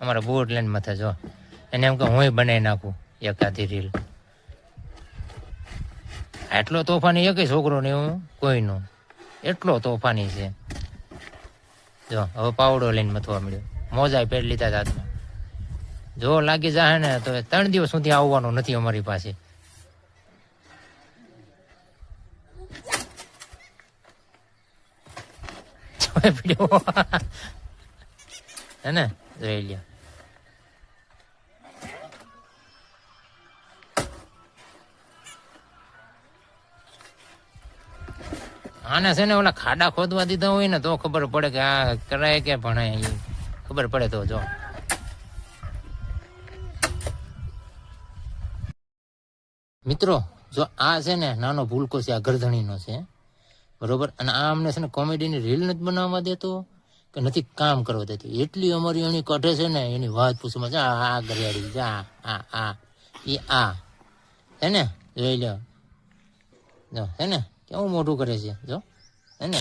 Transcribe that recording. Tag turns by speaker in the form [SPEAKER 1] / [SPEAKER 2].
[SPEAKER 1] અમારા બોટ લઈને મથે જો એને એમ કે હું બનાવી નાખું એકાદી રીલ. એટલો તોફાની એક છોકરો ને હું કોઈનું એટલો તોફાની છે. જો હવે પાવડો લઈને મથવા મળ્યો, મોજા પહેરી લીધા હાથમાં. જો લાગી જાય ને તો 3 દિવસ સુધી આવવાનું નથી અમારી પાસે. હે ને જોઈ લ્યો. આને છે ને ઓલા ખાડા ખોદવા દીધા હોય ને તો ખબર પડે કે આ કરાય કે ભણાય, ખબર પડે તો. જો મિત્રો, જો આ છે ને નાનો ભૂલકો છે, આ ગરધણીનો છે બરોબર. અને આ અમને છે ને કોમેડીની રીલ નથી બનાવવા દેતો કે નથી કામ કરવા દેતો. એટલી અમારી એની કઢે છે ને એની વાત પૂછવામાં જા આ ગરિયાળી જા આ હે ને જોઈ લો. જો હે ને કેવું મોટું કરે છે જો હે ને.